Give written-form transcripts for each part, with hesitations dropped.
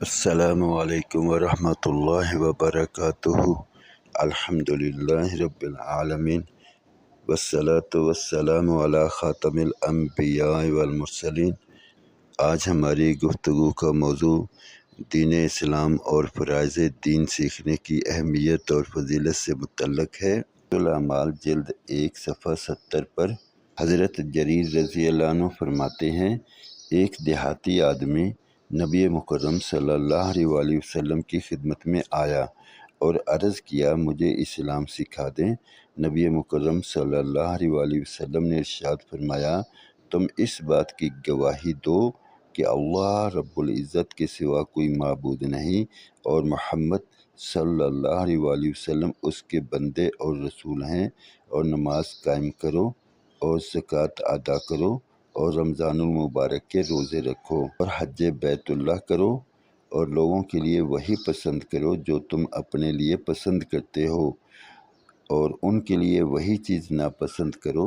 السلام علیکم ورحمۃ اللہ وبرکاتہ۔ الحمد للہ رب العالمین والصلاة والسلام علی خاتم الانبیاء والمرسلین۔ آج ہماری گفتگو کا موضوع دین اسلام اور فرائض دین سیکھنے کی اہمیت اور فضیلت سے متعلق ہے۔ الاعمال جلد 1 صفحہ 70 پر حضرت جریر رضی اللہ عنہ فرماتے ہیں، ایک دیہاتی آدمی نبی مکرم صلی اللہ علیہ وآلہ وسلم کی خدمت میں آیا اور عرض کیا، مجھے اسلام سکھا دیں۔ نبی مکرم صلی اللہ علیہ وآلہ وسلم نے ارشاد فرمایا، تم اس بات کی گواہی دو کہ اللہ رب العزت کے سوا کوئی معبود نہیں اور محمد صلی اللہ علیہ وآلہ وسلم اس کے بندے اور رسول ہیں، اور نماز قائم کرو اور زکوٰۃ ادا کرو اور رمضان المبارک کے روزے رکھو اور حج بیت اللہ کرو، اور لوگوں کے لیے وہی پسند کرو جو تم اپنے لیے پسند کرتے ہو، اور ان کے لیے وہی چیز ناپسند کرو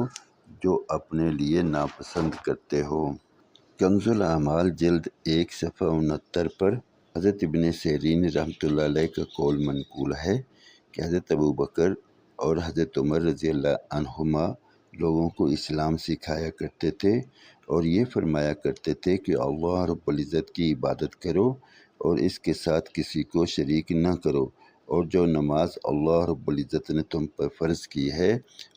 جو اپنے لیے ناپسند کرتے ہو۔ کنز الاعمال جلد 1 صفحہ 69 پر حضرت ابن سیرین رحمۃ اللہ علیہ کا قول منقول ہے کہ حضرت ابوبکر اور حضرت عمر رضی اللہ عنہما لوگوں کو اسلام سکھایا کرتے تھے اور یہ فرمایا کرتے تھے کہ اللہ رب العزت کی عبادت کرو اور اس کے ساتھ کسی کو شریک نہ کرو، اور جو نماز اللہ رب العزت نے تم پر فرض کی ہے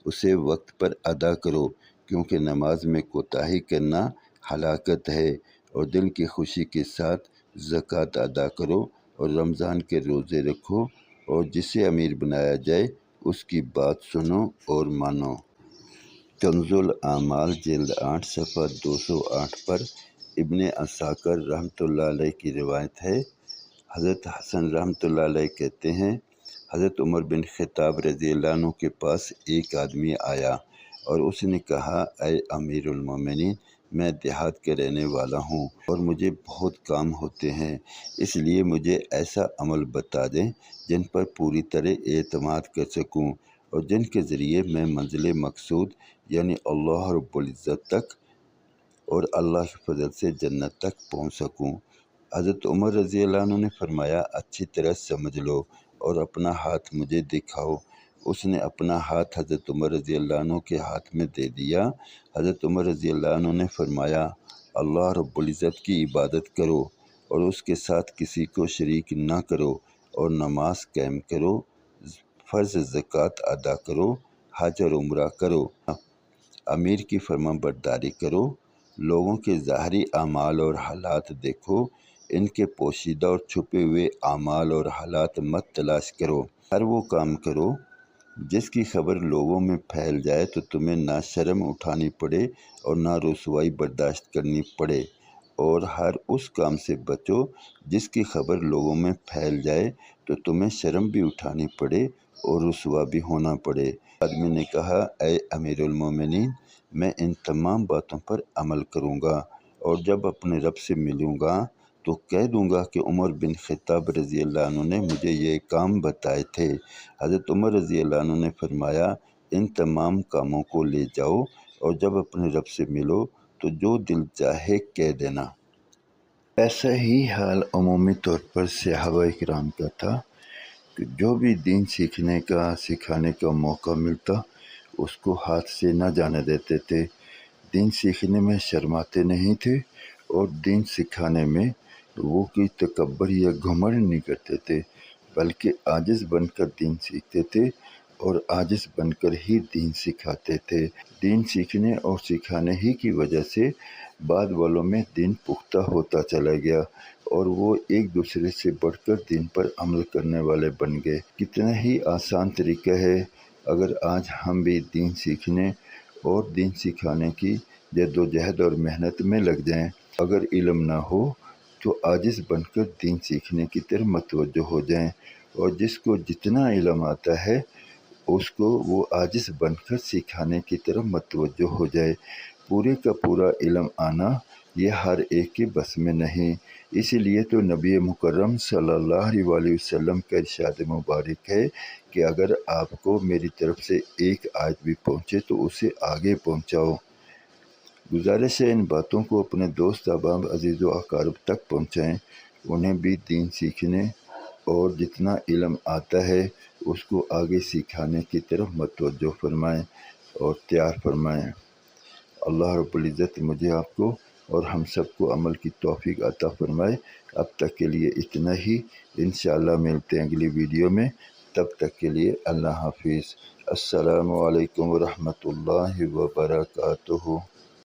اسے وقت پر ادا کرو، کیونکہ نماز میں کوتاہی کرنا ہلاکت ہے، اور دل کی خوشی کے ساتھ زکوٰۃ ادا کرو اور رمضان کے روزے رکھو، اور جسے امیر بنایا جائے اس کی بات سنو اور مانو۔ کنز الاعمال جلد 8 صفحہ 208 پر ابن عساکر رحمۃ اللہ علیہ کی روایت ہے، حضرت حسن رحمۃ اللہ علیہ کہتے ہیں، حضرت عمر بن خطاب رضی اللہ عنہ کے پاس ایک آدمی آیا اور اس نے کہا، اے امیر المومنین، میں دیہات کے رہنے والا ہوں اور مجھے بہت کام ہوتے ہیں، اس لیے مجھے ایسا عمل بتا دیں جن پر پوری طرح اعتماد کر سکوں اور جن کے ذریعے میں منزل مقصود یعنی اللہ رب العزت تک اور اللہ کے فضل سے جنت تک پہنچ سکوں۔ حضرت عمر رضی اللہ عنہ نے فرمایا، اچھی طرح سمجھ لو اور اپنا ہاتھ مجھے دکھاؤ۔ اس نے اپنا ہاتھ حضرت عمر رضی اللہ عنہ کے ہاتھ میں دے دیا۔ حضرت عمر رضی اللہ عنہ نے فرمایا، اللہ رب العزت کی عبادت کرو اور اس کے ساتھ کسی کو شریک نہ کرو، اور نماز قائم کرو، فرض زکوٰۃ ادا کرو، حج اور عمرہ کرو، امیر کی فرما برداری کرو، لوگوں کے ظاہری اعمال اور حالات دیکھو، ان کے پوشیدہ اور چھپے ہوئے اعمال اور حالات مت تلاش کرو، ہر وہ کام کرو جس کی خبر لوگوں میں پھیل جائے تو تمہیں نہ شرم اٹھانی پڑے اور نہ رسوائی برداشت کرنی پڑے، اور ہر اس کام سے بچو جس کی خبر لوگوں میں پھیل جائے تو تمہیں شرم بھی اٹھانی پڑے اور رسوا بھی ہونا پڑے۔ آدمی نے کہا، اے امیر المومنین، میں ان تمام باتوں پر عمل کروں گا، اور جب اپنے رب سے ملوں گا تو کہہ دوں گا کہ عمر بن خطاب رضی اللہ عنہ نے مجھے یہ کام بتائے تھے۔ حضرت عمر رضی اللہ عنہ نے فرمایا، ان تمام کاموں کو لے جاؤ اور جب اپنے رب سے ملو تو جو دل چاہے کہہ دینا۔ ایسا ہی حال عمومی طور پر صحابہ کرام کا تھا کہ جو بھی دین سیکھنے کا سکھانے کا موقع ملتا اس کو ہاتھ سے نہ جانے دیتے تھے۔ دین سیکھنے میں شرماتے نہیں تھے اور دین سکھانے میں وہ کوئی تکبر یا گھمنڈ نہیں کرتے تھے، بلکہ عاجز بن کر دین سیکھتے تھے اور عاجز بن کر ہی دین سکھاتے تھے۔ دین سیکھنے اور سکھانے ہی کی وجہ سے بعد والوں میں دین پختہ ہوتا چلا گیا اور وہ ایک دوسرے سے بڑھ کر دین پر عمل کرنے والے بن گئے۔ کتنا ہی آسان طریقہ ہے اگر آج ہم بھی دین سیکھنے اور دین سکھانے کی جد و جہد اور محنت میں لگ جائیں۔ اگر علم نہ ہو تو عاجز بن کر دین سیکھنے کی طرف متوجہ ہو جائیں، اور جس کو جتنا علم آتا ہے اس کو وہ عاجز بن کر سکھانے کی طرف متوجہ ہو جائے۔ پورے کا پورا علم آنا یہ ہر ایک کے بس میں نہیں، اسی لیے تو نبی مکرم صلی اللہ علیہ وآلہ وسلم کا ارشاد مبارک ہے کہ اگر آپ کو میری طرف سے ایک آیت بھی پہنچے تو اسے آگے پہنچاؤ۔ گزارش ہے ان باتوں کو اپنے دوست احباب عزیز و اقارب تک پہنچائیں انہیں بھی دین سیکھنے اور جتنا علم آتا ہے اس کو آگے سکھانے کی طرف متوجہ فرمائیں اور تیار فرمائیں۔ اللہ رب العزت مجھے، آپ کو اور ہم سب کو عمل کی توفیق عطا فرمائے۔ اب تک کے لیے اتنا ہی، انشاءاللہ ملتے ہیں اگلی ویڈیو میں، تب تک کے لیے اللہ حافظ۔ السلام علیکم ورحمۃ اللہ وبرکاتہ۔